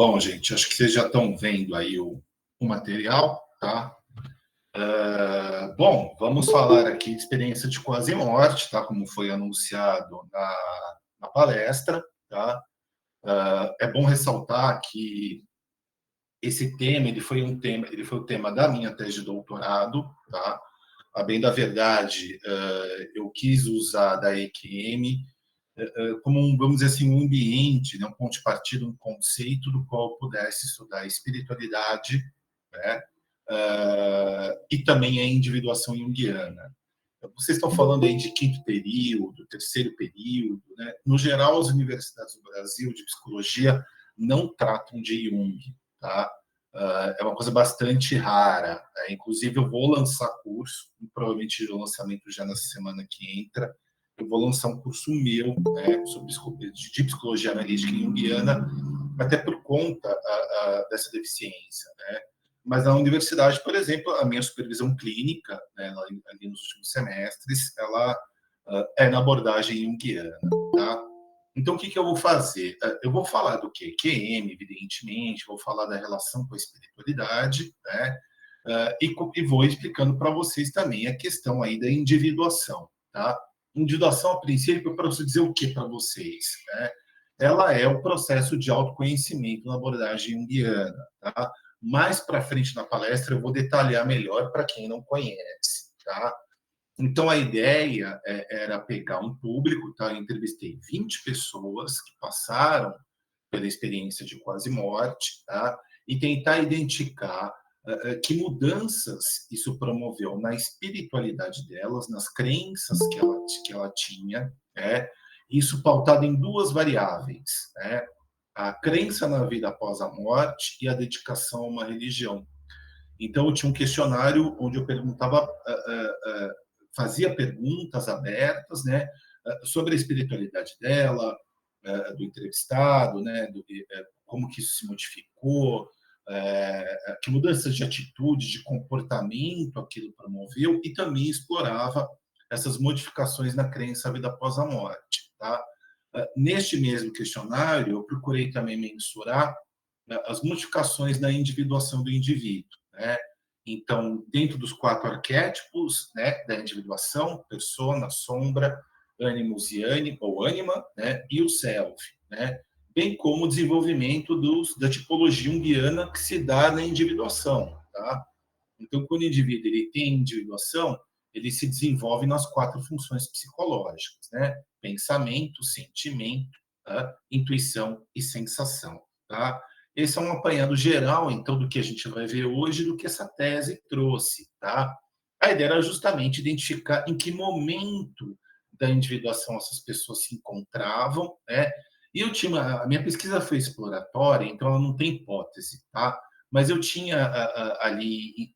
Bom, gente, acho que vocês já estão vendo aí o material, tá? Bom, vamos falar aqui de experiência de quase morte, tá? Como foi anunciado na palestra, tá? É bom ressaltar que esse tema, ele foi o tema da minha tese de doutorado, tá? A bem da verdade, eu quis usar da EQM como vamos dizer assim, um ambiente, né, um ponto de partida, um conceito do qual eu pudesse estudar a espiritualidade, né, e também a individuação junguiana. Vocês estão falando aí de quinto período, terceiro período, né? No geral, as universidades do Brasil de psicologia não tratam de Jung, tá? É uma coisa bastante rara. Inclusive, eu vou lançar curso, provavelmente o lançamento já na semana que entra. Eu vou lançar um curso meu, né, de psicologia analítica junguiana, até por conta dessa deficiência, né? Mas na universidade, por exemplo, a minha supervisão clínica, né, ali nos últimos semestres, ela é na abordagem junguiana, tá? Então, o que eu vou fazer? Eu vou falar do QM, evidentemente, vou falar da relação com a espiritualidade, né? E vou explicando para vocês também a questão aí da individuação, tá? Individuação, a princípio, para você dizer o que para vocês, né? Ela é o processo de autoconhecimento na abordagem junguiana, tá? Mais para frente na palestra eu vou detalhar melhor para quem não conhece, tá? Então a ideia era pegar um público, tá? Eu entrevistei 20 pessoas que passaram pela experiência de quase morte, tá? E tentar identificar que mudanças isso promoveu na espiritualidade delas, nas crenças que ela tinha, né? Isso pautado em duas variáveis, né? A crença na vida após a morte e a dedicação a uma religião. Então, eu tinha um questionário onde eu perguntava, fazia perguntas abertas, né, sobre a espiritualidade dela, do entrevistado, né, como que isso se modificou, que mudanças de atitude, de comportamento aquilo promoveu, e também explorava essas modificações na crença à vida após a morte, tá? Neste mesmo questionário, eu procurei também mensurar as modificações na individuação do indivíduo, né? Então, dentro dos 4 arquétipos, né, da individuação, persona, sombra, animus e ânima, né, e o self, né? Bem como o desenvolvimento da tipologia junguiana que se dá na individuação, tá? Então, quando o indivíduo ele tem individuação, ele se desenvolve nas 4 funções psicológicas, né? Pensamento, sentimento, tá? Intuição e sensação, tá? Esse é um apanhado geral, então, do que a gente vai ver hoje, do que essa tese trouxe, tá? A ideia era justamente identificar em que momento da individuação essas pessoas se encontravam, né? E a minha pesquisa foi exploratória, então ela não tem hipótese, tá? Mas eu tinha ali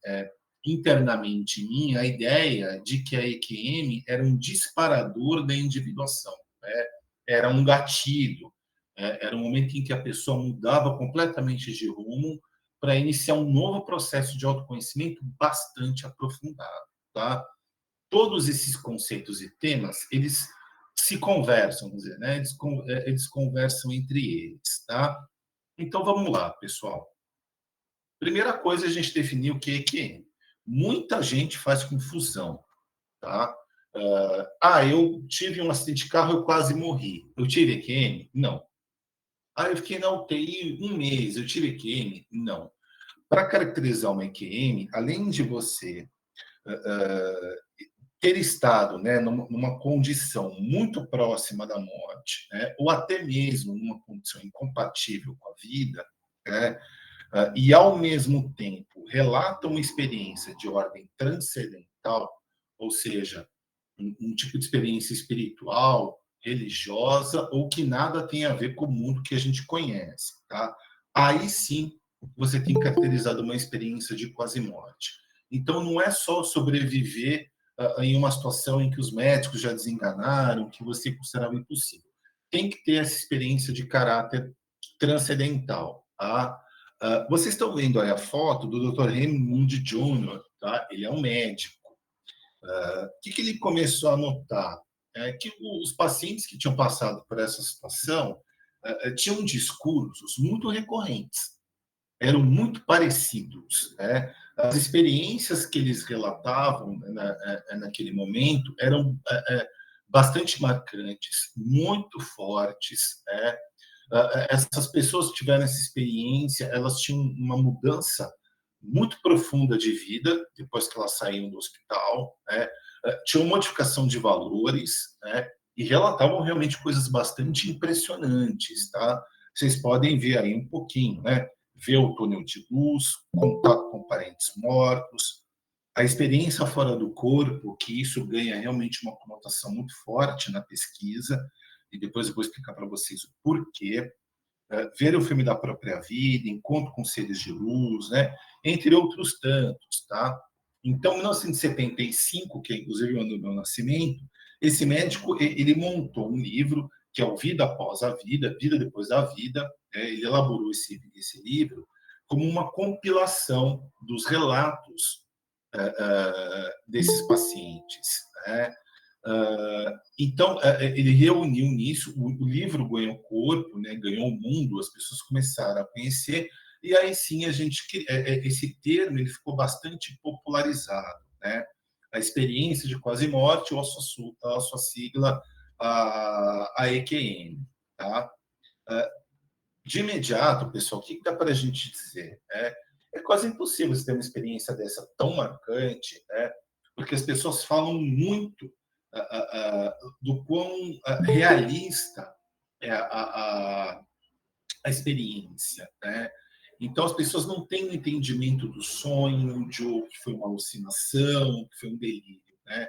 internamente em mim a ideia de que a EQM era um disparador da individuação, né? Era um gatilho, era um momento em que a pessoa mudava completamente de rumo para iniciar um novo processo de autoconhecimento bastante aprofundado, tá? Todos esses conceitos e temas, eles se conversam, vamos dizer, né? Eles conversam entre eles, tá? Então vamos lá, pessoal. Primeira coisa, a gente definiu o que é EQM. Muita gente faz confusão, tá? Eu tive um acidente de carro, eu quase morri. Eu tive EQM? Não. Eu fiquei na UTI um mês, eu tive EQM? Não. Para caracterizar uma EQM, além de você ter estado, né, numa condição muito próxima da morte, né, ou até mesmo numa condição incompatível com a vida, né, e ao mesmo tempo relata uma experiência de ordem transcendental, ou seja, um tipo de experiência espiritual, religiosa, ou que nada tem a ver com o mundo que a gente conhece, tá? Aí sim você tem caracterizado uma experiência de quase morte. Então não é só sobreviver em uma situação em que os médicos já desenganaram, que você considerava impossível. Tem que ter essa experiência de caráter transcendental, tá? Vocês estão vendo aí a foto do Dr. Raymond Jr., tá? Ele é um médico. O que ele começou a notar? Que os pacientes que tinham passado por essa situação, tinham discursos muito recorrentes, eram muito parecidos, né? As experiências que eles relatavam, naquele momento eram bastante marcantes, muito fortes, né? Essas pessoas que tiveram essa experiência, elas tinham uma mudança muito profunda de vida depois que elas saíram do hospital, né? Tinham modificação de valores, né? E relatavam realmente coisas bastante impressionantes, tá? Vocês podem ver aí um pouquinho, né? Ver o túnel de luz, contato com parentes mortos, a experiência fora do corpo, que isso ganha realmente uma conotação muito forte na pesquisa, e depois eu vou explicar para vocês o porquê. Ver o filme da própria vida, encontro com seres de luz, né? Entre outros tantos, tá? Então, em 1975, que é inclusive o ano do meu nascimento, esse médico ele montou um livro que é o Vida Após a Vida, Vida Depois da Vida. Ele elaborou esse livro como uma compilação dos relatos desses pacientes, né? Então, ele reuniu nisso, o livro ganhou corpo, né, ganhou o mundo, as pessoas começaram a conhecer, e aí sim esse termo ele ficou bastante popularizado, né? A experiência de quase morte ou a sua sigla, a EQM, tá? De imediato, pessoal, o que dá para a gente dizer? É quase impossível você ter uma experiência dessa tão marcante, né? Porque as pessoas falam muito do quão realista é a experiência, né? Então, as pessoas não têm o entendimento do sonho, de que foi uma alucinação, que foi um delírio, né?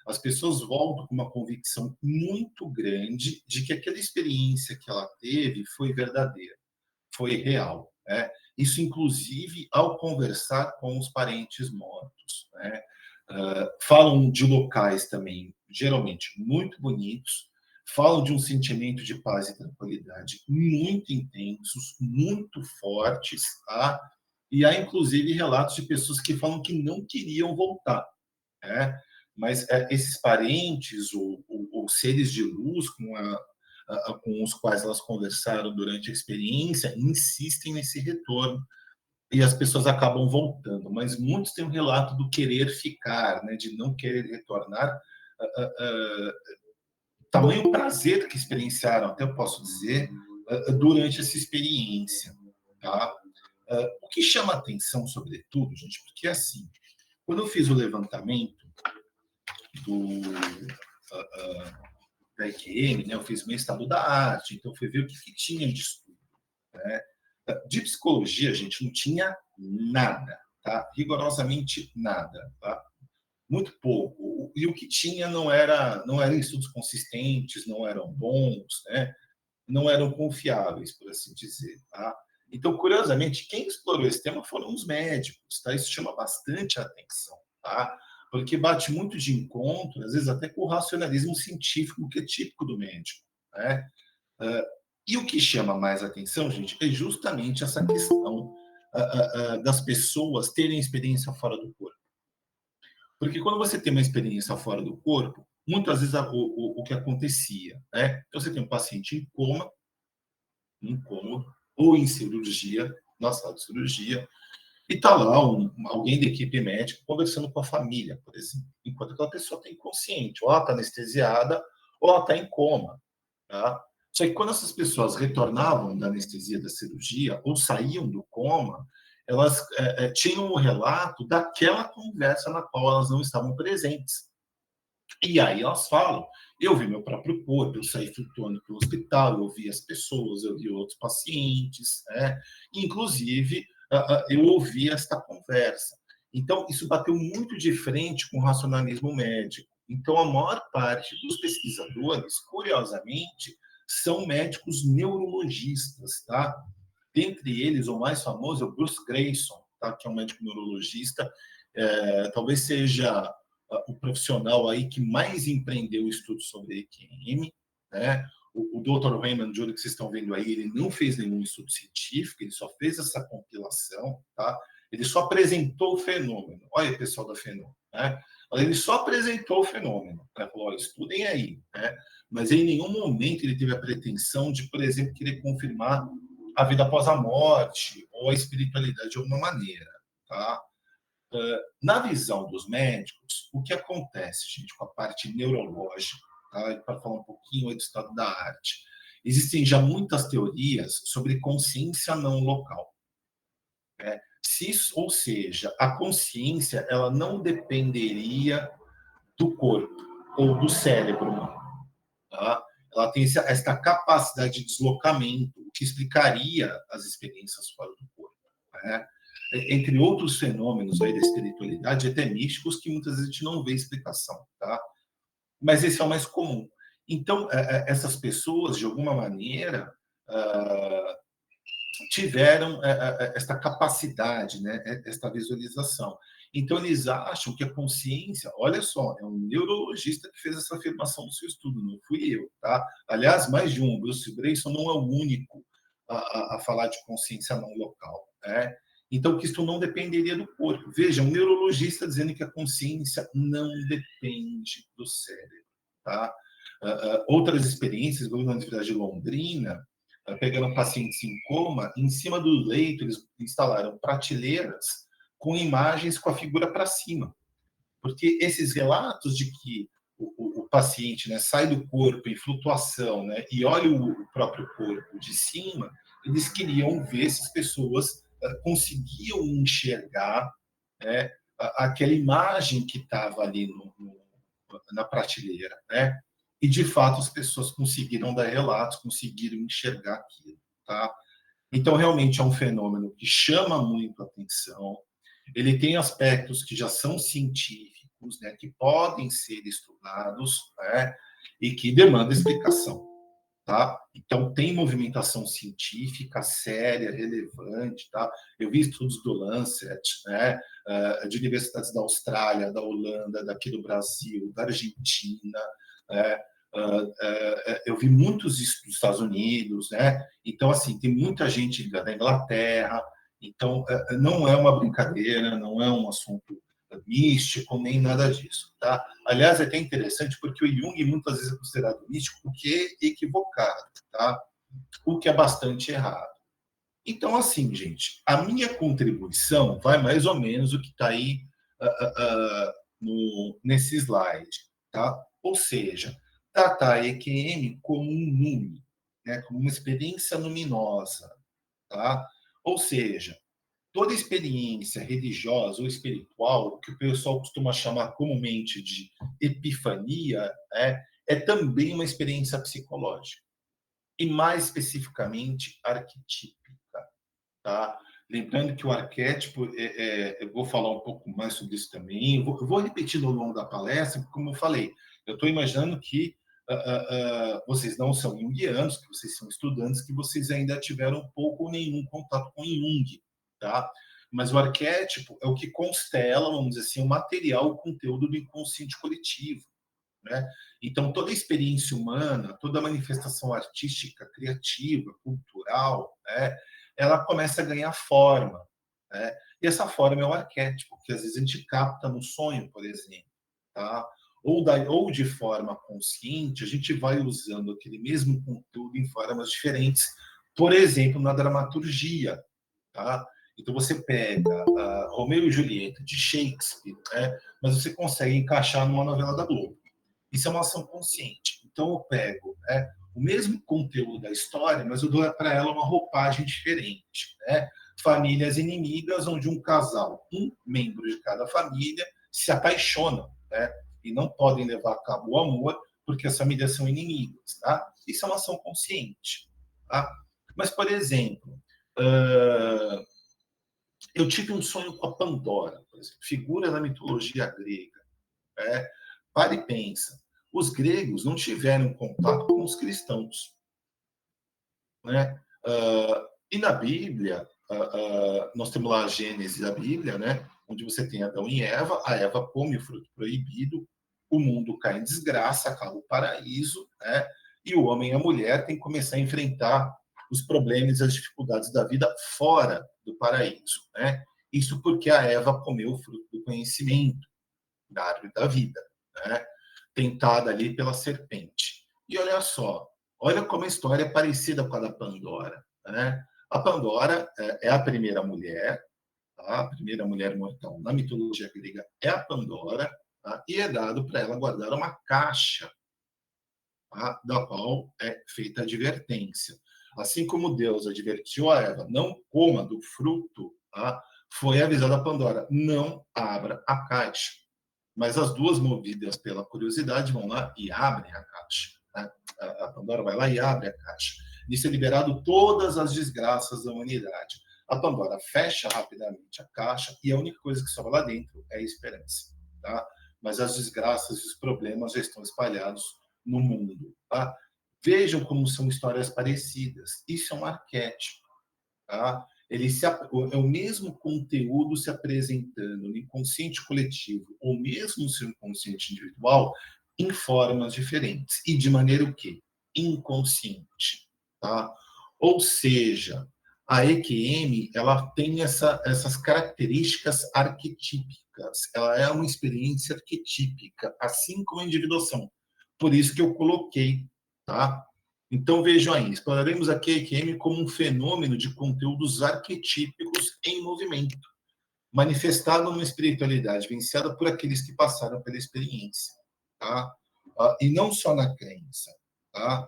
As pessoas voltam com uma convicção muito grande de que aquela experiência que ela teve foi verdadeira, foi real, né? Isso, inclusive, ao conversar com os parentes mortos, né? Falam de locais também, geralmente, muito bonitos, falam de um sentimento de paz e tranquilidade muito intensos, muito fortes, tá? E há, inclusive, relatos de pessoas que falam que não queriam voltar, né? Mas esses parentes ou seres de luz com os quais elas conversaram durante a experiência insistem nesse retorno e as pessoas acabam voltando, mas muitos têm um relato do querer ficar, né, de não querer retornar, tamanho prazer que experienciaram, até eu posso dizer, durante essa experiência, tá? O que chama atenção, sobretudo, gente, porque assim, quando eu fiz o levantamento do da EQM, né, eu fiz meu estado da arte, então fui ver o que tinha de estudo, né? De psicologia, gente, não tinha nada, tá? Rigorosamente nada, tá? Muito pouco. E o que tinha não eram estudos consistentes, não eram bons, né? Não eram confiáveis, por assim dizer, tá? Então, curiosamente, quem explorou esse tema foram os médicos, tá? Isso chama bastante a atenção, tá? Porque bate muito de encontro, às vezes até com o racionalismo científico que é típico do médico, né? E o que chama mais atenção, gente, é justamente essa questão das pessoas terem experiência fora do corpo. Porque quando você tem uma experiência fora do corpo, muitas vezes o que acontecia, né? Então, você tem um paciente em coma, ou em cirurgia, na sala de cirurgia, e está lá alguém da equipe médica conversando com a família, por exemplo, enquanto aquela pessoa está inconsciente, ou ela está anestesiada, ou ela está em coma, tá? Só que quando essas pessoas retornavam da anestesia da cirurgia ou saíam do coma, elas tinham o relato daquela conversa na qual elas não estavam presentes. E aí elas falam: eu vi meu próprio corpo, eu saí flutuando pelo hospital, eu vi as pessoas, eu vi outros pacientes, né? Inclusive, eu ouvi esta conversa. Então, isso bateu muito de frente com o racionalismo médico. Então, a maior parte dos pesquisadores, curiosamente, são médicos neurologistas, tá? Dentre eles, o mais famoso é o Bruce Grayson, tá? Que é um médico neurologista, talvez seja o profissional aí que mais empreendeu o estudo sobre EQM, né? O Dr. Raymond Júlio, que vocês estão vendo aí, ele não fez nenhum estudo científico, ele só fez essa compilação, tá? Ele só apresentou o fenômeno. Olha, pessoal da Fenômeno, né? Ele só apresentou o fenômeno, né? Falou, olha, estudem aí, né? Mas em nenhum momento ele teve a pretensão de, por exemplo, querer confirmar a vida após a morte ou a espiritualidade de alguma maneira, tá? Na visão dos médicos, o que acontece, gente, com a parte neurológica, tá? Para falar um pouquinho aí do estado da arte, existem já muitas teorias sobre consciência não local. Né? Ou seja, a consciência ela não dependeria do corpo ou do cérebro humano. Tá? Ela tem essa capacidade de deslocamento, o que explicaria as experiências fora do corpo. Né? Entre outros fenômenos aí da espiritualidade, até místicos, que muitas vezes a gente não vê explicação. Tá? Mas esse é o mais comum. Então, essas pessoas, de alguma maneira, tiveram esta capacidade, né, esta visualização. Então, eles acham que a consciência, olha só, é um neurologista que fez essa afirmação no seu estudo, não fui eu, tá? Aliás, mais de um, Bruce Grayson não é o único a falar de consciência não local, né? Então, que isto não dependeria do corpo. Veja, um neurologista dizendo que a consciência não depende do cérebro, tá? Outras experiências, na Universidade de Londrina, pegando pacientes em coma, em cima do leito eles instalaram prateleiras com imagens com a figura para cima. Porque esses relatos de que o paciente, né, sai do corpo em flutuação, né, e olha o próprio corpo de cima, eles queriam ver se as pessoas conseguiam enxergar, né, aquela imagem que estava ali na prateleira, né? E, de fato, as pessoas conseguiram dar relatos, conseguiram enxergar aquilo, tá? Então, realmente é um fenômeno que chama muito a atenção. Ele tem aspectos que já são científicos, né, que podem ser estudados, né, e que demandam explicação, tá? Então, tem movimentação científica séria, relevante, tá? Eu vi estudos do Lancet, né, de universidades da Austrália, da Holanda, daqui do Brasil, da Argentina, né? Eu vi muitos dos Estados Unidos, né? Então, assim, tem muita gente da Inglaterra. Então, não é uma brincadeira, não é um assunto místico, nem nada disso, tá? Aliás, é até interessante porque o Jung muitas vezes é considerado místico, o que é equivocado, tá? O que é bastante errado. Então, assim, gente, a minha contribuição vai mais ou menos o que está aí nesse slide, tá? Ou seja, tratar a EQM como um NUME, né? Como uma experiência luminosa, tá? Ou seja, toda experiência religiosa ou espiritual, o que o pessoal costuma chamar comumente de epifania, é também uma experiência psicológica. E mais especificamente, arquetípica. Tá? Lembrando que o arquétipo, eu vou falar um pouco mais sobre isso também, eu vou repetir ao longo da palestra, porque, como eu falei, eu estou imaginando que vocês não são junguianos, que vocês são estudantes, que vocês ainda tiveram pouco ou nenhum contato com Jung, tá? Mas o arquétipo é o que constela, vamos dizer assim, o material, o conteúdo do inconsciente coletivo, né? Então, toda a experiência humana, toda a manifestação artística, criativa, cultural, né, ela começa a ganhar forma. Né? E essa forma é o arquétipo, que às vezes a gente capta no sonho, por exemplo. Tá? Ou de forma consciente, a gente vai usando aquele mesmo conteúdo em formas diferentes, por exemplo, na dramaturgia. Tá? Então, você pega Romeu e Julieta, de Shakespeare, né? Mas você consegue encaixar numa novela da Globo. Isso é uma ação consciente. Então, eu pego o mesmo conteúdo da história, mas eu dou para ela uma roupagem diferente. Né? Famílias inimigas, onde um casal, um membro de cada família, se apaixonam, né? E não podem levar a cabo o amor, porque as famílias são inimigas. Tá? Isso é uma ação consciente. Tá? Mas, por exemplo, eu tive um sonho com a Pandora, por exemplo, figura da mitologia grega. Né? Para e pensa. Os gregos não tiveram contato com os cristãos. Né? E na Bíblia, nós temos lá a Gênesis da Bíblia, né? Onde você tem Adão e Eva, a Eva come o fruto proibido, o mundo cai em desgraça, acaba o paraíso, né? E o homem e a mulher têm que começar a enfrentar os problemas e as dificuldades da vida fora do paraíso. Né? Isso porque a Eva comeu o fruto do conhecimento. da árvore da vida, né? Tentada ali pela serpente. E olha só, olha como a história é parecida com a da Pandora, né? A Pandora é a primeira mulher, tá? A primeira mulher mortal na mitologia grega é a Pandora, tá? E é dado para ela guardar uma caixa, tá? Da qual é feita a advertência. Assim como Deus advertiu a Eva, não coma do fruto, tá? Foi avisada a Pandora, não abra a caixa. Mas as duas, movidas pela curiosidade, vão lá e abrem a caixa, né? A Pandora vai lá e abre a caixa. Nisso é liberado todas as desgraças da humanidade. A Pandora fecha rapidamente a caixa e a única coisa que sobra lá dentro é a esperança, tá? Mas as desgraças e os problemas já estão espalhados no mundo, tá? Vejam como são histórias parecidas. Isso é um arquétipo, tá? É o mesmo conteúdo se apresentando no inconsciente coletivo ou mesmo no seu inconsciente individual em formas diferentes e de maneira o quê? Inconsciente, tá? Ou seja, a EQM ela tem essas características arquetípicas. Ela é uma experiência arquetípica, assim como a individuação. Por isso que eu coloquei, tá? Então, vejam aí, exploraremos aqui a EQM como um fenômeno de conteúdos arquetípicos em movimento, manifestado numa espiritualidade vivenciada por aqueles que passaram pela experiência, tá? E não só na crença, tá?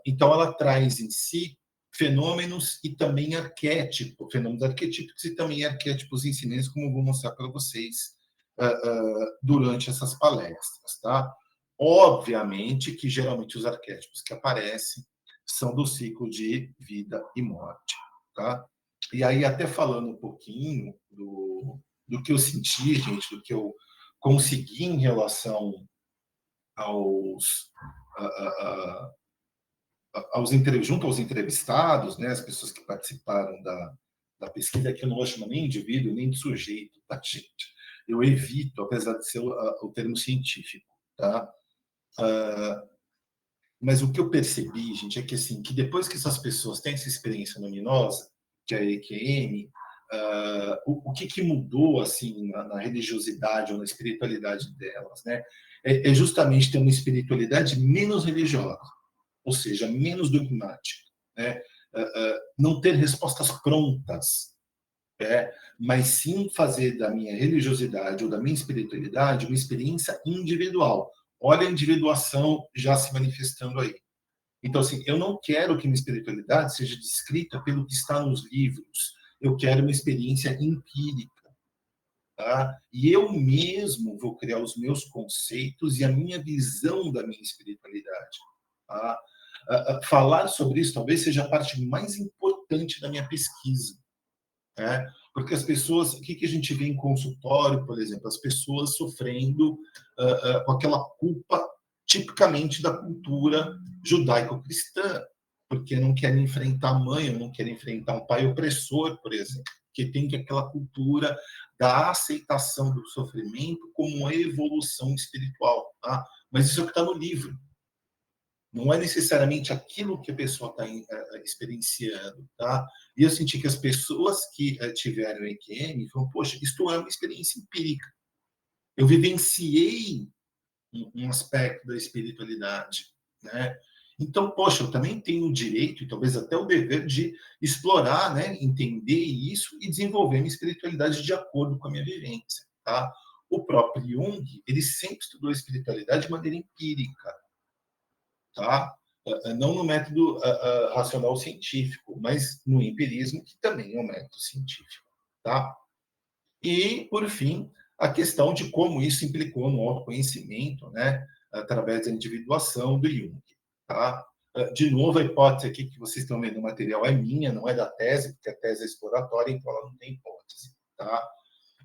Então, ela traz em si fenômenos e também arquétipos, fenômenos arquetípicos e também arquétipos em silêncio, como eu vou mostrar para vocês durante essas palestras, tá? Obviamente que geralmente os arquétipos que aparecem são do ciclo de vida e morte, tá? E aí, até falando um pouquinho do que eu senti, gente, do que eu consegui em relação aos, junto aos entrevistados, né, as pessoas que participaram da pesquisa, que eu não vou chamar nem de indivíduo, nem de sujeito, tá, gente? Eu evito, apesar de ser o termo científico, tá? Mas o que eu percebi, gente, é que assim, que depois que essas pessoas têm essa experiência luminosa, que é a EQM, o que mudou assim na religiosidade ou na espiritualidade delas, né? É justamente ter uma espiritualidade menos religiosa, ou seja, menos dogmática, né? Não ter respostas prontas, mas sim fazer da minha religiosidade ou da minha espiritualidade uma experiência individual. Olha a individuação já se manifestando aí. Então, assim, eu não quero que minha espiritualidade seja descrita pelo que está nos livros. Eu quero uma experiência empírica, tá? E eu mesmo vou criar os meus conceitos e a minha visão da minha espiritualidade, tá? Falar sobre isso talvez seja a parte mais importante da minha pesquisa, né? Porque as pessoas, o que a gente vê em consultório, por exemplo, as pessoas sofrendo com aquela culpa tipicamente da cultura judaico-cristã, porque não querem enfrentar a mãe, ou não querem enfrentar um pai opressor, por exemplo, que tem aquela cultura da aceitação do sofrimento como uma evolução espiritual, tá? Mas isso é o que está no livro. Não é necessariamente aquilo que a pessoa está experienciando, tá? E eu senti que as pessoas que tiveram EQM falaram, poxa, isto é uma experiência empírica. Eu vivenciei um aspecto da espiritualidade, né? Então, poxa, eu também tenho o direito e talvez até o dever de explorar, né, entender isso e desenvolver minha espiritualidade de acordo com a minha vivência, tá? O próprio Jung, ele sempre estudou a espiritualidade de maneira empírica, tá? Não no método racional científico, mas no empirismo, que também é um método científico, tá? E, por fim, a questão de como isso implicou no autoconhecimento, né, através da individuação do Jung, tá? De novo, a hipótese aqui que vocês estão vendo no material é minha, não é da tese, porque a tese é exploratória, então ela não tem hipótese, tá?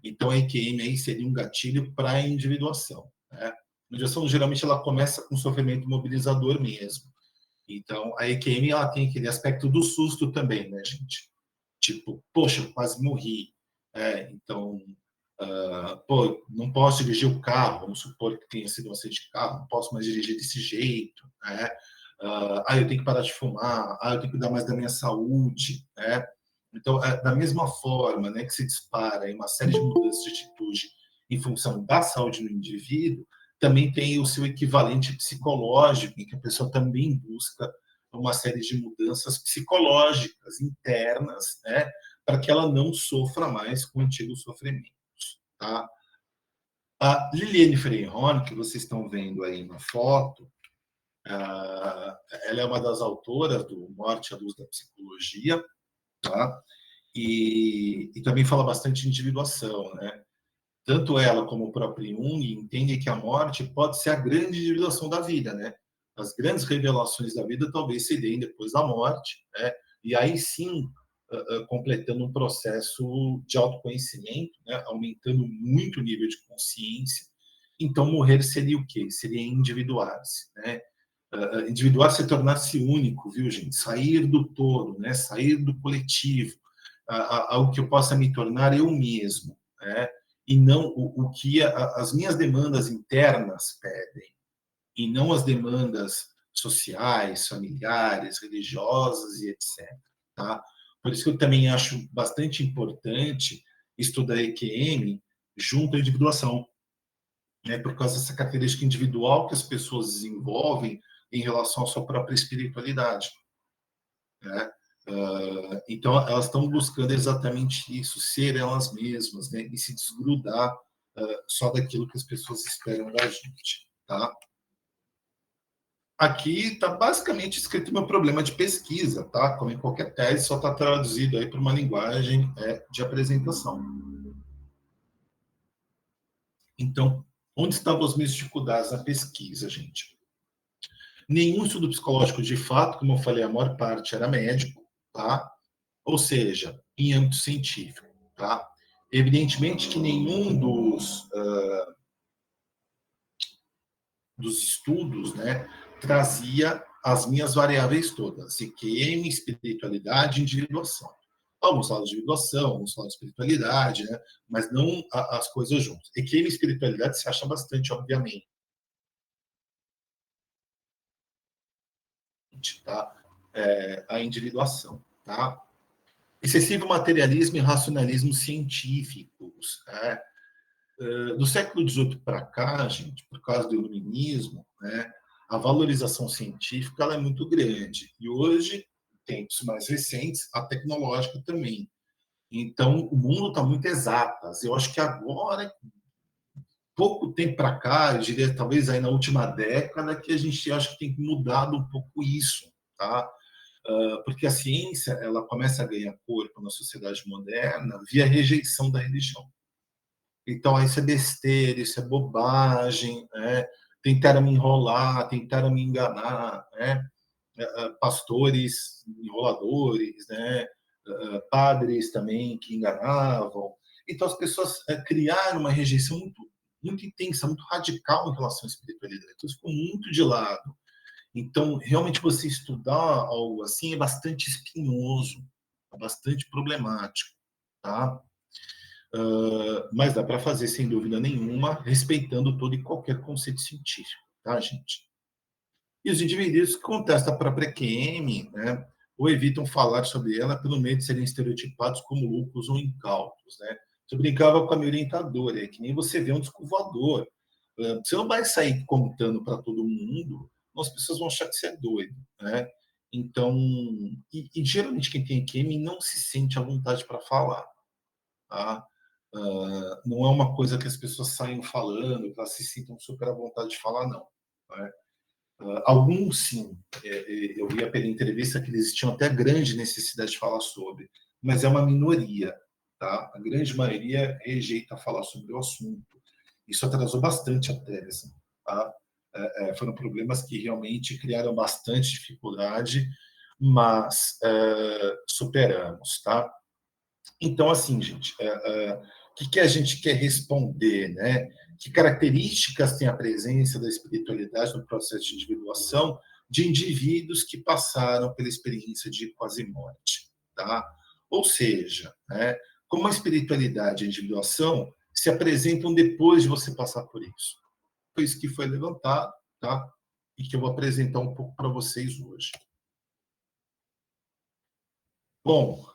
Então, a EQM aí seria um gatilho para a individuação, né? A individuação, geralmente, ela começa com sofrimento mobilizador mesmo. Então, a EQM, ela tem aquele aspecto do susto também, né, gente? Tipo, poxa, eu quase morri. Então, pô, não posso dirigir o carro, vamos supor que tenha sido um acidente de carro, não posso mais dirigir desse jeito, né? Eu tenho que parar de fumar, eu tenho que cuidar mais da minha saúde, né? Então, da mesma forma, né, que se dispara em uma série de mudanças de atitude em função da saúde do indivíduo, também tem o seu equivalente psicológico, em que a pessoa também busca uma série de mudanças psicológicas internas, né, para que ela não sofra mais com antigos sofrimentos, tá? A Liliane Freyhorn, que vocês estão vendo aí na foto, ela é uma das autoras do Morte à Luz da Psicologia, tá? E também fala bastante de individuação, né? Tanto ela como o próprio Jung entendem que a morte pode ser a grande individuação da vida, né? As grandes revelações da vida talvez se deem depois da morte, né? E aí sim, completando um processo de autoconhecimento, né? Aumentando muito o nível de consciência. Então, morrer seria o quê? Seria individuar-se, né? Individuar-se é tornar-se único, viu, gente? Sair do todo, né? Sair do coletivo, ao que eu possa me tornar eu mesmo, né? E não o que as minhas demandas internas pedem, e não as demandas sociais, familiares, religiosas e etc. Tá? Por isso que eu também acho bastante importante estudar EQM junto à individuação, né? Por causa dessa característica individual que as pessoas desenvolvem em relação à sua própria espiritualidade, né? Então, elas estão buscando exatamente isso, ser elas mesmas, né? E se desgrudar só daquilo que as pessoas esperam da gente, tá? Aqui está basicamente escrito meu problema de pesquisa, tá? Como em qualquer tese, só está traduzido aí para uma linguagem de apresentação. Então, onde estavam as minhas dificuldades na pesquisa, gente? Nenhum estudo psicológico de fato, como eu falei, a maior parte era médico, tá? Ou seja, em âmbito científico, tá? Evidentemente que nenhum dos estudos, né, trazia as minhas variáveis todas, IQM, espiritualidade e individuação. Alguns falam de individuação, alguns falam de espiritualidade, né, mas não as coisas juntas. IQM e espiritualidade se acha bastante, obviamente, tá? A individuação, tá? Excessivo materialismo e racionalismo científicos, né? Do século XVIII para cá, gente, por causa do iluminismo, né, a valorização científica ela é muito grande. E hoje, tempos mais recentes, a tecnológica também. Então, o mundo está muito exatas. Eu acho que agora, pouco tempo para cá, eu diria talvez aí na última década, que a gente acha que tem mudado um pouco isso, tá? Porque a ciência ela começa a ganhar corpo na sociedade moderna via rejeição da religião. Então, isso é besteira, isso é bobagem, né? Tentaram me enrolar, tentaram me enganar, né? Pastores enroladores, né? Padres também que enganavam. Então, as pessoas criaram uma rejeição muito intensa, muito radical em relação à espiritualidade. Então, isso ficou muito de lado. Então, realmente, você estudar algo assim é bastante espinhoso, é bastante problemático, tá? Mas dá para fazer, sem dúvida nenhuma, respeitando todo e qualquer conceito científico, tá, gente? E os indivíduos que contestam a própria QM, né, ou evitam falar sobre ela pelo medo de serem estereotipados como loucos ou incautos, né? Eu brincava com a minha orientadora, é que nem você vê um disco voador. Você não vai sair contando para todo mundo, as pessoas vão achar que você é doido, né? Então, e geralmente quem tem QM não se sente à vontade para falar, tá? Não é uma coisa que as pessoas saiam falando, que elas se sintam super à vontade de falar, não. Né? Alguns, sim. Eu via pela entrevista que eles tinham até grande necessidade de falar sobre, mas é uma minoria. Tá? A grande maioria rejeita falar sobre o assunto. Isso atrasou bastante a tese. Tá? Foram problemas que realmente criaram bastante dificuldade, mas superamos. Tá? Então, assim, gente, o que a gente quer responder, né? Que características tem a presença da espiritualidade no processo de individuação de indivíduos que passaram pela experiência de quase morte, tá? Ou seja, né, como a espiritualidade e a individuação se apresentam depois de você passar por isso. Foi isso que foi levantado, tá? E que eu vou apresentar um pouco para vocês hoje. Bom,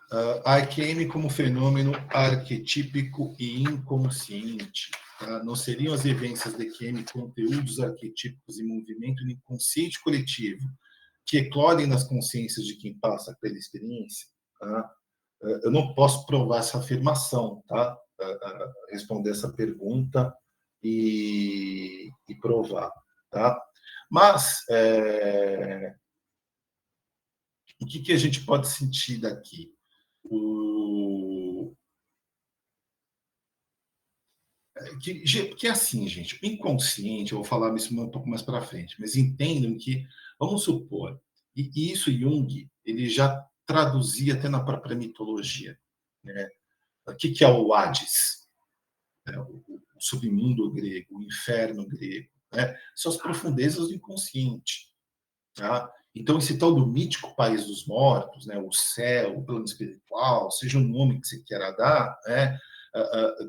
a AQM como fenômeno arquetípico e inconsciente. tá? Não seriam as vivências de QM conteúdos arquetípicos e movimento no inconsciente coletivo que eclodem nas consciências de quem passa pela experiência? Tá? Eu não posso provar essa afirmação, tá? Responder essa pergunta e provar, tá? Mas o que a gente pode sentir daqui? Que é assim, gente, o inconsciente, eu vou falar isso um pouco mais para frente, mas entendam que, vamos supor, e isso Jung, ele já traduzia até na própria mitologia, né? O que é o Hades? O submundo grego, o inferno grego, né? São as profundezas do inconsciente, tá? Então, esse tal do mítico país dos mortos, né, o céu, o plano espiritual, seja o nome que você queira dar, né,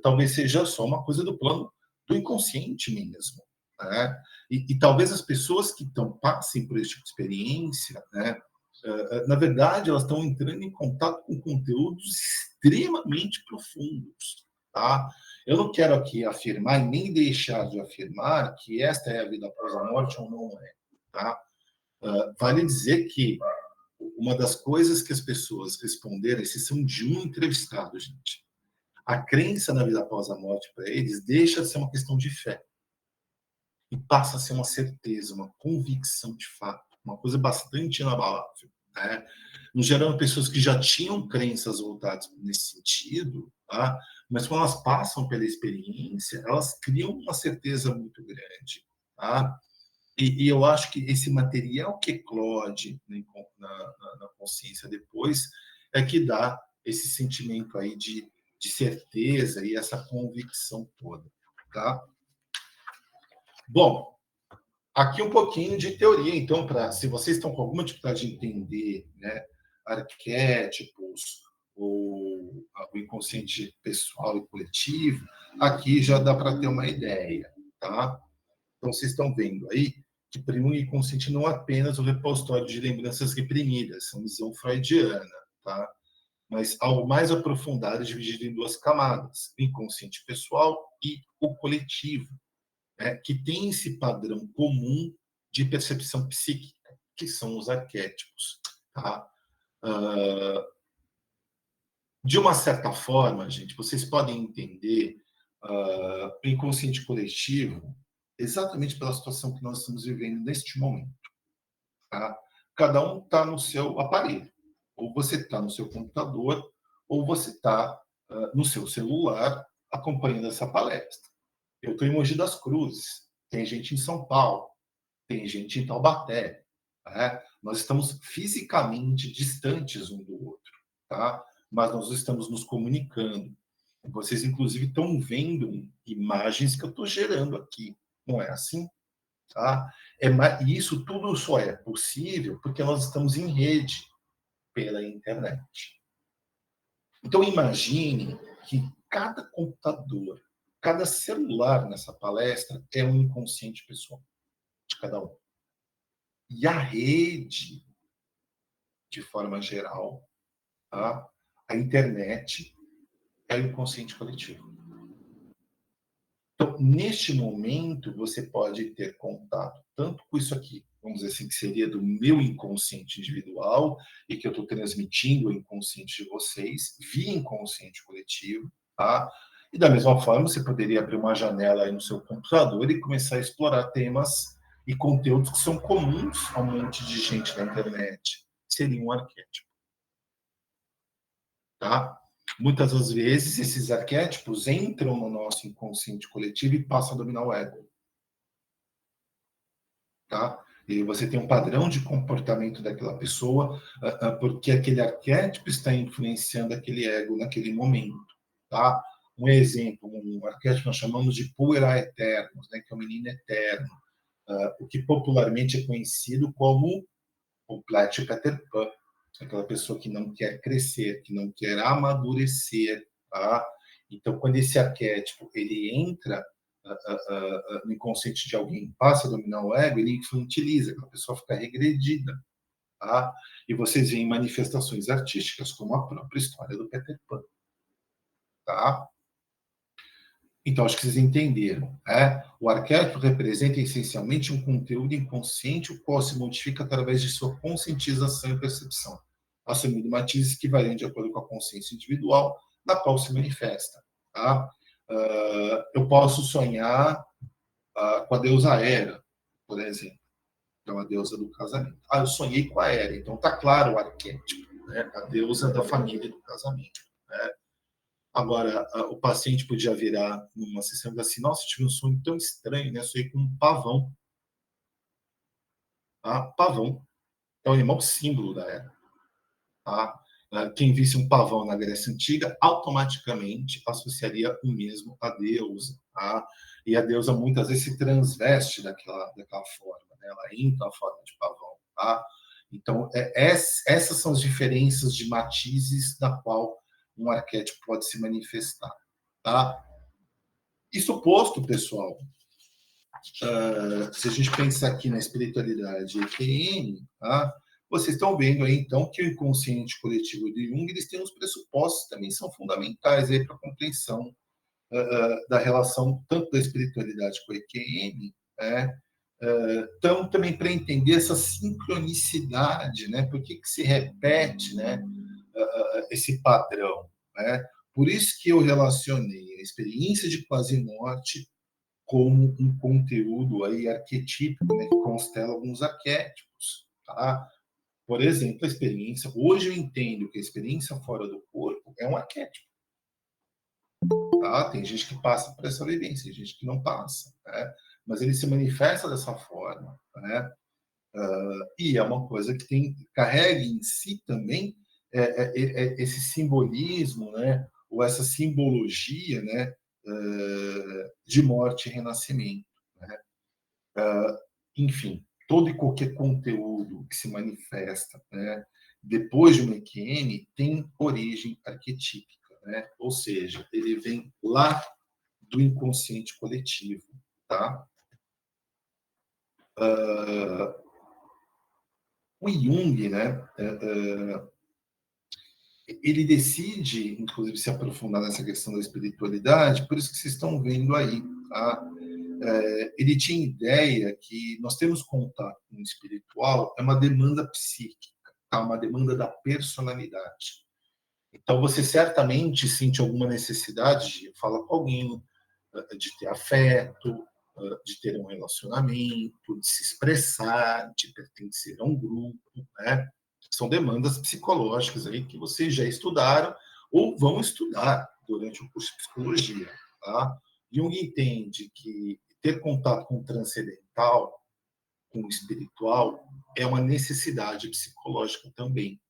talvez seja só uma coisa do plano do inconsciente mesmo. Né? E talvez as pessoas que passem por esse tipo de experiência, né, na verdade, elas estão entrando em contato com conteúdos extremamente profundos. Tá? Eu não quero aqui afirmar e nem deixar de afirmar que esta é a vida após a morte ou não é. Tá? Vale dizer que uma das coisas que as pessoas responderam, exceção de um entrevistado, gente, a crença na vida após a morte para eles deixa de ser uma questão de fé e passa a ser uma certeza, uma convicção de fato, uma coisa bastante inabalável. Né? No geral, pessoas que já tinham crenças voltadas nesse sentido, tá? Mas quando elas passam pela experiência, elas criam uma certeza muito grande. Tá? E eu acho que esse material que eclode na consciência depois é que dá esse sentimento aí de certeza e essa convicção toda, tá? Bom, aqui um pouquinho de teoria, então, para se vocês estão com alguma dificuldade de entender, né, arquétipos ou o inconsciente pessoal e coletivo, aqui já dá para ter uma ideia, tá? Então, vocês estão vendo aí que o inconsciente não é apenas o repositório de lembranças reprimidas, é uma visão freudiana, tá? Mas algo mais aprofundado, dividido em duas camadas, o inconsciente pessoal e o coletivo, né? Que tem esse padrão comum de percepção psíquica, que são os arquétipos. Tá? De uma certa forma, gente, vocês podem entender o inconsciente coletivo exatamente pela situação que nós estamos vivendo neste momento. Tá? Cada um está no seu aparelho. Ou você está no seu computador, ou você está no seu celular acompanhando essa palestra. Eu estou em Mogi das Cruzes, tem gente em São Paulo, tem gente em Taubaté. Né? Nós estamos fisicamente distantes um do outro, tá? Mas nós estamos nos comunicando. Vocês, inclusive, estão vendo imagens que eu estou gerando aqui. Não é assim? Tá? E isso tudo só é possível porque nós estamos em rede pela internet. Então, imagine que cada computador, cada celular nessa palestra é um inconsciente pessoal de cada um. E a rede, de forma geral, tá? A internet é o inconsciente coletivo. Então, neste momento, você pode ter contato tanto com isso aqui, vamos dizer assim, que seria do meu inconsciente individual, e que eu estou transmitindo o inconsciente de vocês, via inconsciente coletivo, tá? E da mesma forma, você poderia abrir uma janela aí no seu computador e começar a explorar temas e conteúdos que são comuns a um monte de gente na internet. Seria um arquétipo, tá? Muitas das vezes, esses arquétipos entram no nosso inconsciente coletivo e passam a dominar o ego. Tá? E você tem um padrão de comportamento daquela pessoa, porque aquele arquétipo está influenciando aquele ego naquele momento. Tá? Um exemplo, um arquétipo nós chamamos de puera eternos, né, que é o menino eterno, o que popularmente é conhecido como o Plat Peter Pan, aquela pessoa que não quer crescer, que não quer amadurecer. Tá? Então, quando esse arquétipo ele entra no inconsciente de alguém, passa a dominar o ego, ele infantiliza, a pessoa fica regredida. Tá? E vocês veem manifestações artísticas, como a própria história do Peter Pan. Tá? Então, acho que vocês entenderam. Né? O arquétipo representa essencialmente um conteúdo inconsciente, o qual se modifica através de sua conscientização e percepção, assumindo matizes que variam de acordo com a consciência individual, na qual se manifesta. Tá? Eu posso sonhar com a deusa Hera, por exemplo, que é uma deusa do casamento. Eu sonhei com a Hera, então está claro o arquétipo, né? A deusa da família do casamento. Né? Agora, o paciente podia virar numa sessão e falar assim: nossa, tive um sonho tão estranho, né? Sonhei com um pavão. Tá? Pavão é o animal símbolo da era. Tá? Quem visse um pavão na Grécia Antiga automaticamente associaria o mesmo à deusa. Tá? E a deusa muitas vezes se transveste daquela forma, né? Ela entra na forma de pavão. Tá? Então, essas são as diferenças de matizes da qual um arquétipo pode se manifestar. Tá? Isso posto, pessoal, se a gente pensar aqui na espiritualidade EQM, tá? Vocês estão vendo aí, então, que o inconsciente coletivo de Jung, eles têm uns pressupostos que também são fundamentais aí para a compreensão da relação tanto da espiritualidade com a EQM, né? Então, também para entender essa sincronicidade, né? Por que se repete, né? Esse padrão, né? Por isso que eu relacionei a experiência de quase-morte como um conteúdo aí arquetípico, né, que constela alguns arquétipos, tá? Por exemplo, a experiência. Hoje eu entendo que a experiência fora do corpo é um arquétipo, tá? Tem gente que passa por essa vivência, tem gente que não passa, né? Mas ele se manifesta dessa forma, né? E é uma coisa que carrega em si também esse simbolismo, né? Ou essa simbologia, né? De morte e renascimento, né? Enfim, todo e qualquer conteúdo que se manifesta, né, depois de uma EQM tem origem arquetípica, né? Ou seja, ele vem lá do inconsciente coletivo, tá? O Jung, né, ele decide, inclusive, se aprofundar nessa questão da espiritualidade, por isso que vocês estão vendo aí, tá? Ele tinha ideia que nós temos contato com o espiritual, é uma demanda psíquica, tá? Uma demanda da personalidade. Então, você certamente sente alguma necessidade de falar com alguém, de ter afeto, de ter um relacionamento, de se expressar, de pertencer a um grupo, né? São demandas psicológicas aí que vocês já estudaram ou vão estudar durante o curso de psicologia, tá? Jung entende que ter contato com o transcendental, com o espiritual, é uma necessidade psicológica também,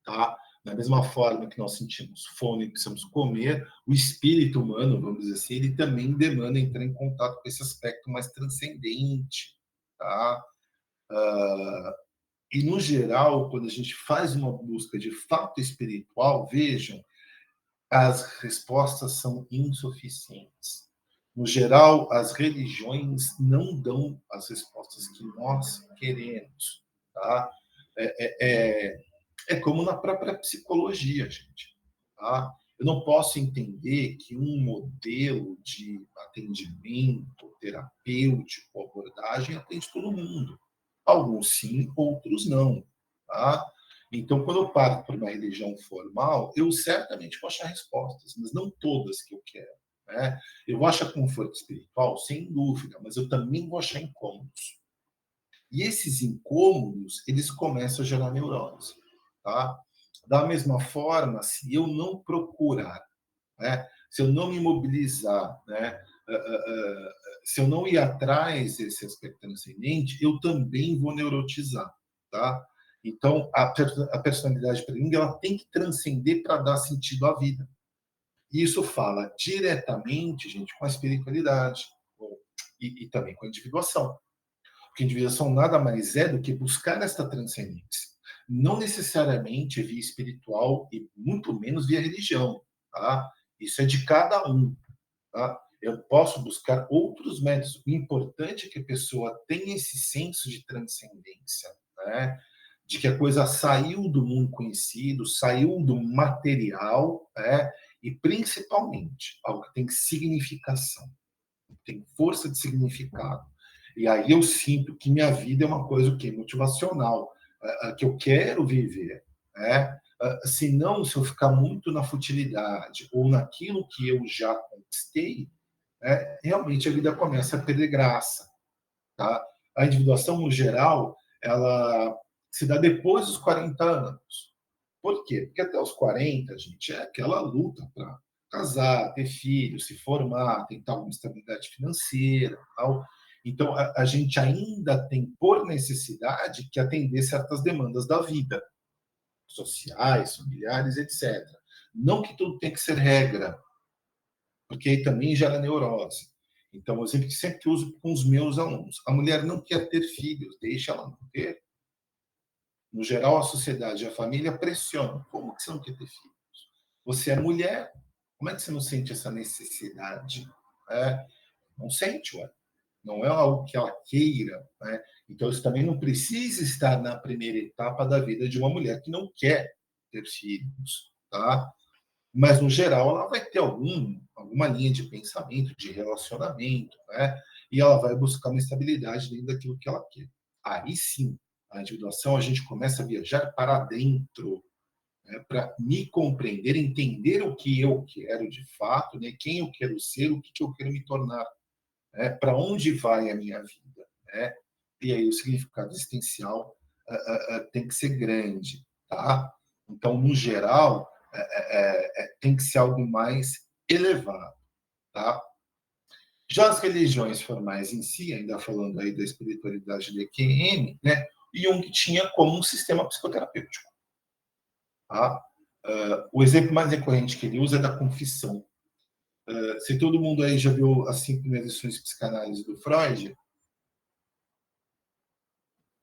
tá? Da mesma forma que nós sentimos fome e precisamos comer, o espírito humano, vamos dizer assim, ele também demanda entrar em contato com esse aspecto mais transcendente, tá? E, no geral, quando a gente faz uma busca de fato espiritual, vejam, as respostas são insuficientes. No geral, as religiões não dão as respostas que nós queremos, tá? É como na própria psicologia, gente. Tá? Eu não posso entender que um modelo de atendimento terapêutico, abordagem, atende todo mundo. Alguns sim, outros não. Tá? Então, quando eu parto para uma religião formal, eu certamente vou achar respostas, mas não todas que eu quero. Né? Eu vou achar conforto espiritual, sem dúvida, mas eu também vou achar incômodos. E esses incômodos, eles começam a gerar neurose. Tá? Da mesma forma, se eu não procurar, né? Se eu não me mobilizar, né? Se eu não ir atrás desse aspecto transcendente, eu também vou neurotizar. Tá? Então, a personalidade para mim, ela tem que transcender para dar sentido à vida. E isso fala diretamente, gente, com a espiritualidade e também com a individuação. Porque a individuação nada mais é do que buscar esta transcendência. Não necessariamente via espiritual e muito menos via religião. Tá? Isso é de cada um. Tá? Eu posso buscar outros métodos. O importante é que a pessoa tenha esse senso de transcendência, né? De que a coisa saiu do mundo conhecido, saiu do material, né? e principalmente algo que tem significação, tem força de significado. E aí eu sinto que minha vida é uma coisa o quê? Motivacional, que eu quero viver, né? Se não, se eu ficar muito na futilidade ou naquilo que eu já conquistei, realmente a vida começa a perder graça, tá? A individuação, no geral, ela se dá depois dos 40 anos. Por quê? Porque até os 40, gente, é aquela luta para casar, ter filhos, se formar, tentar uma estabilidade financeira, tal. Então, a gente ainda tem, por necessidade, que atender certas demandas da vida, sociais, familiares, etc. Não que tudo tem que ser regra, porque aí também gera neurose. Então, o exemplo que sempre uso com os meus alunos: a mulher não quer ter filhos, deixa ela não ter. No geral, a sociedade e a família pressionam. Como que você não quer ter filhos? Você é mulher, como é que você não sente essa necessidade? É, não sente, ué. Não é algo que ela queira, né? Então, isso também não precisa estar na primeira etapa da vida de uma mulher que não quer ter filhos, tá? Mas, no geral, ela vai ter alguma linha de pensamento, de relacionamento, né? E ela vai buscar uma estabilidade dentro daquilo que ela quer. Aí sim, a individuação, a gente começa a viajar para dentro, né? Para me compreender, entender o que eu quero de fato, né? Quem eu quero ser, o que eu quero me tornar, né? Para onde vai a minha vida, né? E aí o significado existencial tem que ser grande, tá? Então, no geral, tem que ser algo mais elevado, tá? Já as religiões formais em si, ainda falando aí da espiritualidade de EQM, né? Jung tinha como um sistema psicoterapêutico, tá? O exemplo mais recorrente que ele usa é da confissão. Se todo mundo aí já viu as 5 primeiras lições de psicanálise do Freud,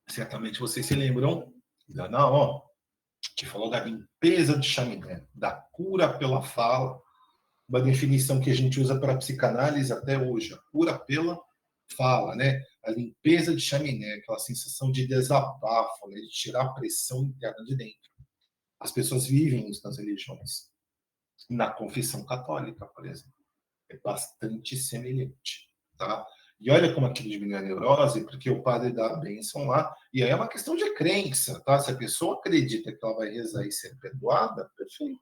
certamente vocês se lembram da Naó, que falou da limpeza de chaminé, da cura pela fala, uma definição que a gente usa para a psicanálise até hoje, a cura pela fala, né? A limpeza de chaminé, aquela sensação de desabafo, né? De tirar a pressão interna de dentro. As pessoas vivem isso nas religiões. Na confissão católica, por exemplo, é bastante semelhante, tá? E olha como aquilo diminui a neurose, porque o padre dá a bênção lá, e aí é uma questão de crença, tá? Se a pessoa acredita que ela vai rezar e ser perdoada, perfeito,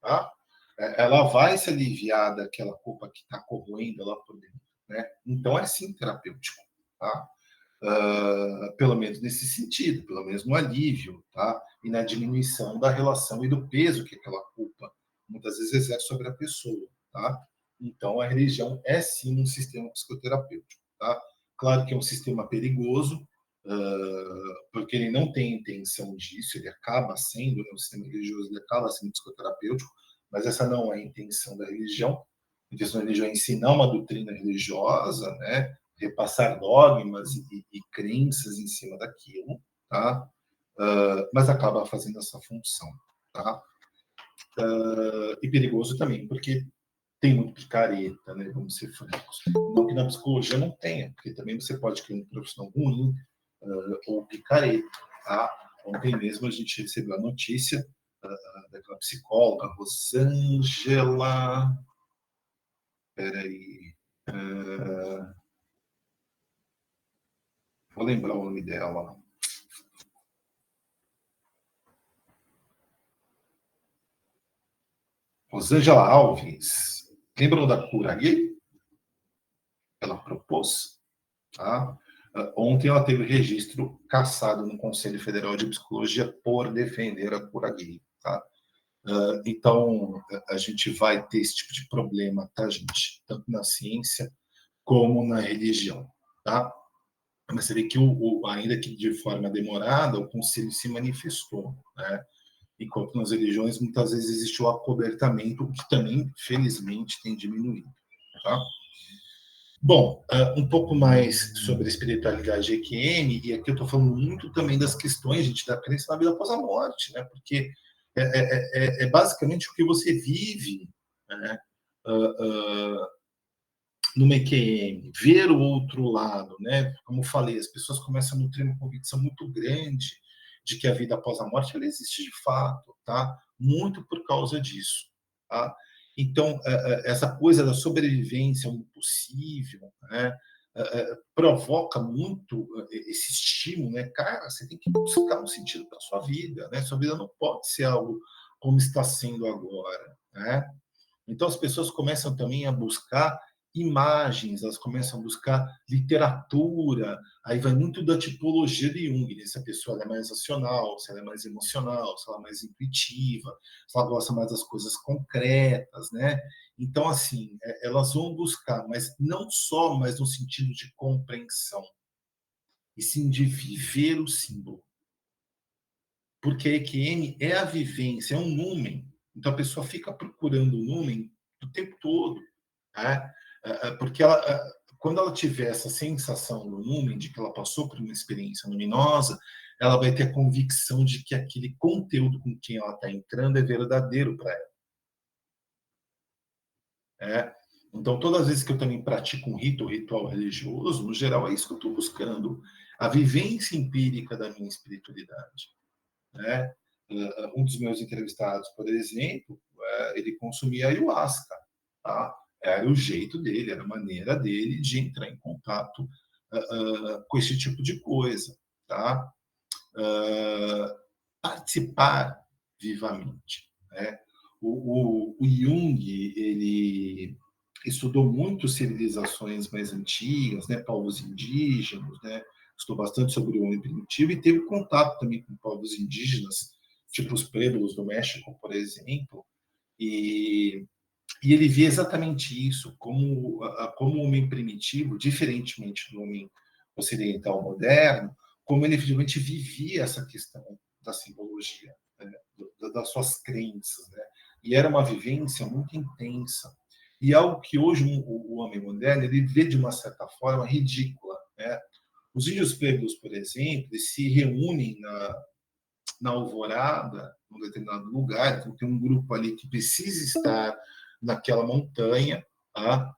tá? Ela vai se aliviar daquela culpa que está corroendo lá por dentro, né? Então é sim terapêutico, tá? Pelo menos nesse sentido, pelo menos no alívio, tá? E na diminuição da relação e do peso que aquela culpa muitas vezes exerce sobre a pessoa, tá? Então a religião é sim um sistema psicoterapêutico, tá? Claro que é um sistema perigoso, porque ele não tem intenção disso, ele acaba sendo, né, o sistema religioso ele acaba sendo psicoterapêutico, mas essa não é a intenção da religião. A intenção da religião é ensinar uma doutrina religiosa, né? Repassar dogmas e crenças em cima daquilo, tá? Mas acaba fazendo essa função, tá? E perigoso também, porque tem muito picareta, né? Vamos ser francos. Não que na psicologia não tenha, porque também você pode criar um profissional ruim ou picareta, tá? Ontem mesmo a gente recebeu a notícia daquela psicóloga, Rosângela. Peraí. Vou lembrar o nome dela. Rosângela Alves. Lembram da cura gay? Ela propôs. Tá? Ontem ela teve registro cassado no Conselho Federal de Psicologia por defender a cura gay. Tá? Então, a gente vai ter esse tipo de problema, tá, gente? Tanto na ciência como na religião. Tá? Mas você vê que, ainda que de forma demorada, o Conselho se manifestou. Né? Enquanto nas religiões, muitas vezes existe o acobertamento, o que também, felizmente, tem diminuído. Tá? Bom, um pouco mais sobre a espiritualidade EQM, e aqui eu estou falando muito também das questões, gente, da crença na vida após a morte, né? Porque é basicamente o que você vive, né? Numa EQM, ver o outro lado, né? Como eu falei, as pessoas começam a nutrir uma convicção muito grande de que a vida após a morte ela existe de fato, tá? Muito por causa disso, tá? Então, essa coisa da sobrevivência ao impossível, né, provoca muito esse estímulo, né? Cara, você tem que buscar um sentido para sua vida, né? Sua vida não pode ser algo como está sendo agora, né? Então, as pessoas começam também a buscar imagens, elas começam a buscar literatura, aí vai muito da tipologia de Jung, né? Se a pessoa é mais racional, se ela é mais emocional, se ela é mais intuitiva, se ela gosta mais das coisas concretas, né? Então, assim, elas vão buscar, mas não só mais no sentido de compreensão, e sim de viver o símbolo. Porque a EQM é a vivência, é um númen. Então a pessoa fica procurando o númen o tempo todo, né? Porque quando ela tiver essa sensação do númen, de que ela passou por uma experiência luminosa, ela vai ter a convicção de que aquele conteúdo com quem ela está entrando é verdadeiro para ela. Então, todas as vezes que eu também pratico um ritual religioso, no geral, é isso que eu estou buscando. A vivência empírica da minha espiritualidade. Né? Um dos meus entrevistados, por exemplo, ele consumia ayahuasca. Tá? Era o jeito dele, era a maneira dele de entrar em contato com esse tipo de coisa. Tá? Participar vivamente. Né? O Jung, ele estudou muito civilizações mais antigas, né, povos indígenas, né, estudou bastante sobre o homem primitivo e teve contato também com povos indígenas, tipo os Pueblos do México, por exemplo, e ele via exatamente isso, como o homem primitivo, diferentemente do homem ocidental moderno, como ele efetivamente vivia essa questão da simbologia, né, das suas crenças, né? E era uma vivência muito intensa. E algo que hoje o homem moderno ele vê de uma certa forma ridícula, né? Os índios pretos, por exemplo, eles se reúnem na alvorada, num determinado lugar, então tem um grupo ali que precisa estar naquela montanha, tá?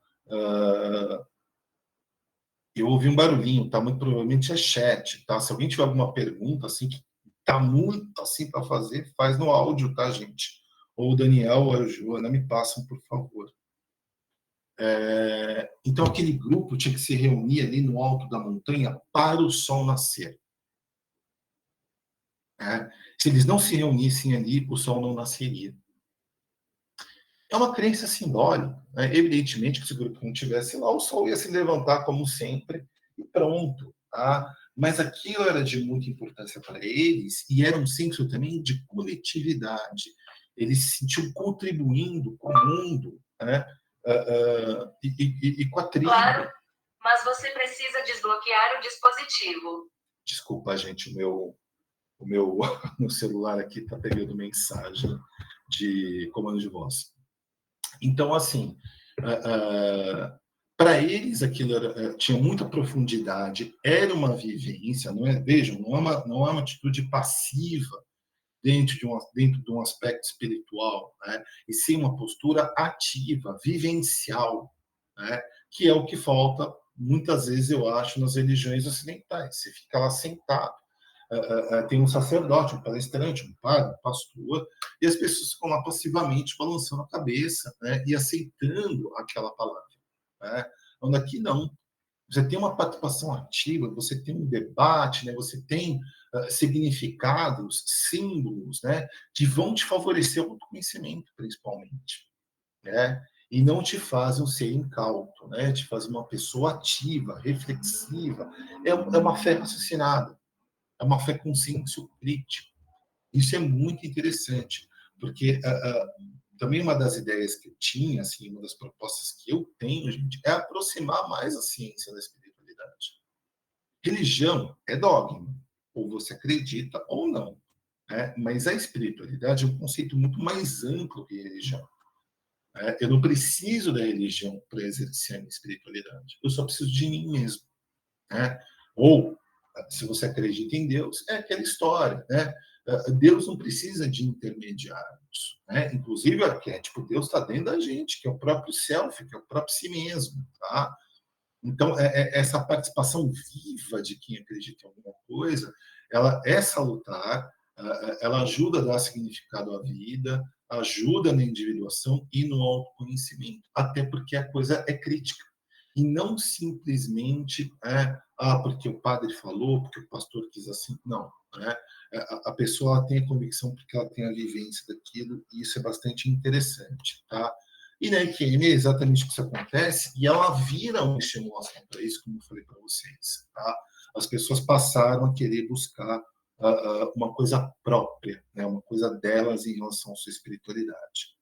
Eu ouvi um barulhinho, tá? Muito provavelmente é chat, tá? Se alguém tiver alguma pergunta, assim, que tá muito assim para fazer, faz no áudio, tá, gente? Ou o Daniel ou a Joana me passam, por favor. Então, aquele grupo tinha que se reunir ali no alto da montanha para o sol nascer. Né? Se eles não se reunissem ali, o sol não nasceria. É uma crença simbólica. Né? Evidentemente que se o grupo não estivesse lá, o sol ia se levantar como sempre e pronto. Tá? Mas aquilo era de muita importância para eles e era um senso também de coletividade. Eles se sentiam contribuindo com o mundo, né? E com a tribo. Claro, mas você precisa desbloquear o dispositivo. Desculpa, gente, o meu celular aqui está pegando mensagem de comando de voz. Então, assim, para eles aquilo tinha muita profundidade, era uma vivência, não é? Vejam, não é uma atitude passiva dentro de um aspecto espiritual, né? E sim uma postura ativa, vivencial, né? Que é o que falta muitas vezes, eu acho, nas religiões ocidentais. Você fica lá sentado, tem um sacerdote, um palestrante, um padre, um pastor, e as pessoas ficam lá passivamente balançando a cabeça, né, e aceitando aquela palavra. Né? Onde aqui não. Você tem uma participação ativa, você tem um debate, né, você tem significados, símbolos, né, que vão te favorecer o autoconhecimento, principalmente. Né? E não te fazem ser incauto, né? Te fazem uma pessoa ativa, reflexiva. É uma fé raciocinada. É uma fé com senso crítico. Isso é muito interessante, porque também uma das ideias que eu tinha, assim, uma das propostas que eu tenho, gente, é aproximar mais a ciência da espiritualidade. Religião é dogma, ou você acredita ou não, né? Mas a espiritualidade é um conceito muito mais amplo que a religião. Né? Eu não preciso da religião para exercer a minha espiritualidade, eu só preciso de mim mesmo. Né? Ou, se você acredita em Deus, é aquela história, né? Deus não precisa de intermediários, né? Inclusive o arquétipo Deus está dentro da gente, que é o próprio self, que é o próprio si mesmo, tá? Então essa participação viva de quem acredita em alguma coisa, ela é salutar, ela ajuda a dar significado à vida, ajuda na individuação e no autoconhecimento, até porque a coisa é crítica. E não simplesmente porque o padre falou, porque o pastor quis assim. Não. Né? A pessoa ela tem a convicção porque ela tem a vivência daquilo, e isso é bastante interessante. Tá? E na IQM é exatamente o que isso acontece, e ela vira uma estimulação para isso, como eu falei para vocês. Tá? As pessoas passaram a querer buscar uma coisa própria, né? Uma coisa delas em relação à sua espiritualidade.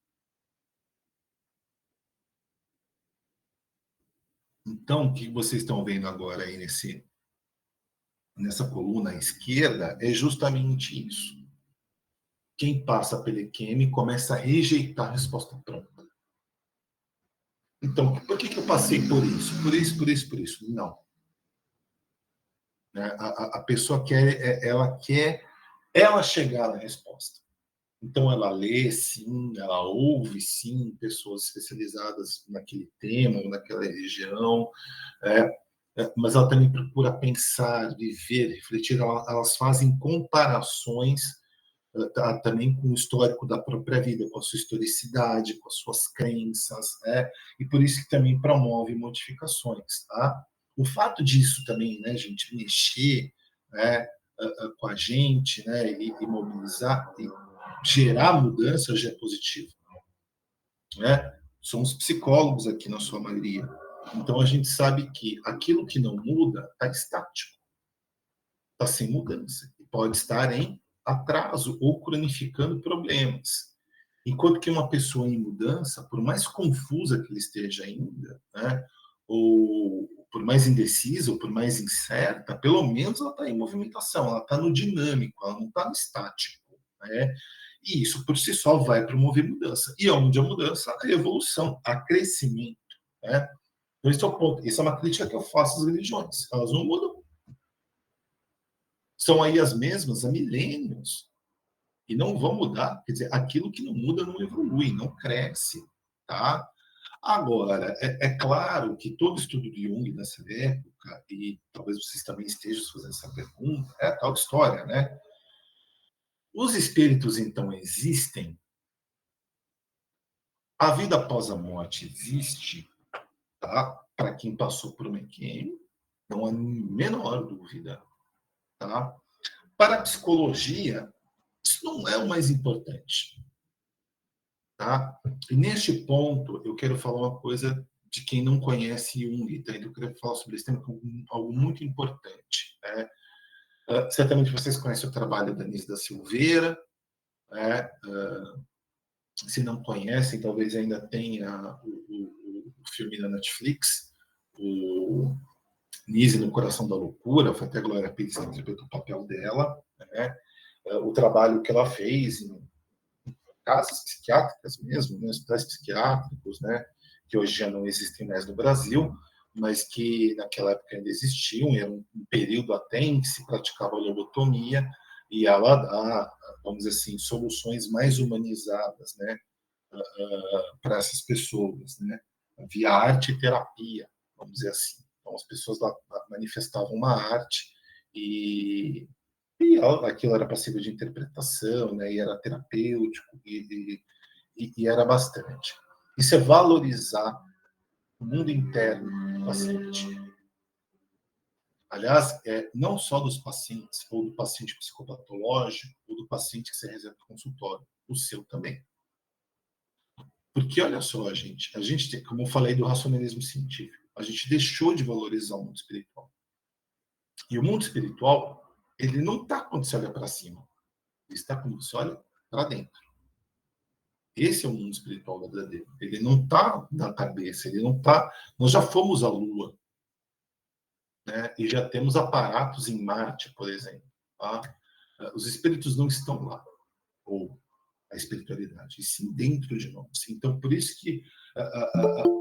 Então, o que vocês estão vendo agora aí nessa coluna à esquerda é justamente isso. Quem passa pela EQM começa a rejeitar a resposta pronta. Então, por que eu passei por isso? Por isso, por isso, por isso? Não. A pessoa ela chegar na resposta. Então, ela lê, sim, ela ouve, sim, pessoas especializadas naquele tema ou naquela região, mas ela também procura pensar, viver, refletir. Elas fazem comparações também com o histórico da própria vida, com a sua historicidade, com as suas crenças, né? E por isso que também promove modificações, tá? O fato disso também, né, gente, mexer, né, com a gente, né, e mobilizar, e gerar mudança já é positivo, né? Somos psicólogos aqui na sua maioria, então a gente sabe que aquilo que não muda está estático, está sem mudança, e pode estar em atraso ou cronificando problemas. Enquanto que uma pessoa em mudança, por mais confusa que ela esteja ainda, né, ou por mais indecisa, ou por mais incerta, pelo menos ela está em movimentação, ela está no dinâmico, ela não está no estático. Né? E isso, por si só, vai promover mudança. E onde a mudança? A evolução, a crescimento. Né? Então, esse é o ponto. Isso é uma crítica que eu faço às religiões. Elas não mudam. São aí as mesmas há milênios e não vão mudar. Quer dizer, aquilo que não muda não evolui, não cresce, tá? Agora, é claro que todo estudo de Jung nessa época, e talvez vocês também estejam fazendo essa pergunta, é a tal história, né? Os espíritos, então, existem? A vida após a morte existe, tá? Para quem passou por uma EQM, não há menor dúvida, tá? Para a psicologia, isso não é o mais importante. Tá? E neste ponto, eu quero falar uma coisa de quem não conhece Jung, tá? Então eu quero falar sobre esse tema como algo muito importante. Né? Certamente vocês conhecem o trabalho da Anísia da Silveira, né? Se não conhecem, talvez ainda tenha o filme da Netflix, o Nise no Coração da Loucura, foi até a Glória Pires que interpretou o papel dela, né? O trabalho que ela fez em casas psiquiátricas mesmo, né, hospitais psiquiátricos, né, que hoje já não existem mais no Brasil, mas que naquela época ainda existiam, era um período até em que se praticava a lobotomia, e ela dá, vamos dizer assim, soluções mais humanizadas, né, para essas pessoas, né, via arte e terapia, vamos dizer assim. Então, as pessoas lá manifestavam uma arte e aquilo era passível de interpretação, né? E era terapêutico, e era bastante. Isso é valorizar o mundo interno do paciente. Aliás, não só dos pacientes, ou do paciente psicopatológico, ou do paciente que você reserva no consultório, o seu também. Porque, olha só, a gente tem, como eu falei do racionalismo científico, a gente deixou de valorizar o mundo espiritual. E o mundo espiritual, ele não está quando você olha para cima, ele está quando você olha para dentro. Esse é o mundo espiritual verdadeiro. Ele não está na cabeça, ele não está. Nós já fomos à Lua, né? E já temos aparatos em Marte, por exemplo. Tá? Os espíritos não estão lá, ou a espiritualidade, e sim dentro de nós. Então, por isso que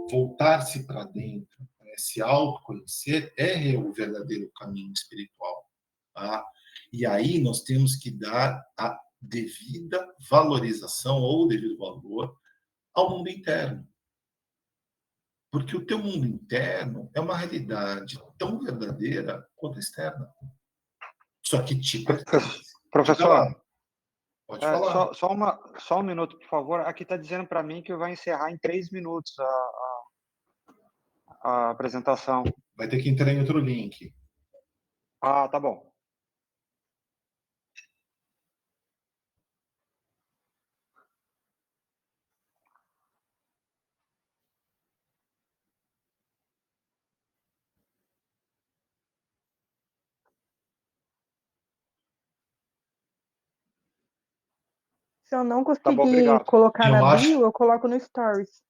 voltar-se para dentro, né? Se autoconhecer, é o verdadeiro caminho espiritual. Tá? E aí nós temos que dar a devida valorização ou devido valor ao mundo interno. Porque o teu mundo interno é uma realidade tão verdadeira quanto a externa. Só que te pertence. Diga Professor, lá. Pode falar. Só um minuto, por favor. Aqui está dizendo para mim que vai encerrar em 3 minutos a apresentação. Vai ter que entrar em outro link. Ah, tá bom. Se eu não Tá bom, conseguir obrigado. colocar Eu na acho- bio, eu coloco no Stories.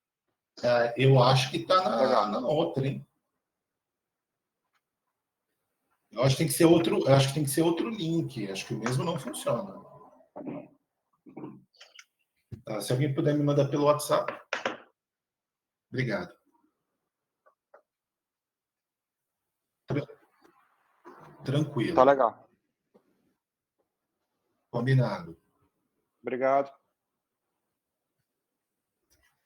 Eu acho que está Legal. na outra, hein? Eu acho que tem que ser outro, eu acho que tem que ser outro link. Acho que o mesmo não funciona. Tá, se alguém puder me mandar pelo WhatsApp. Obrigado. Tranquilo. Tá legal. Combinado. Obrigado.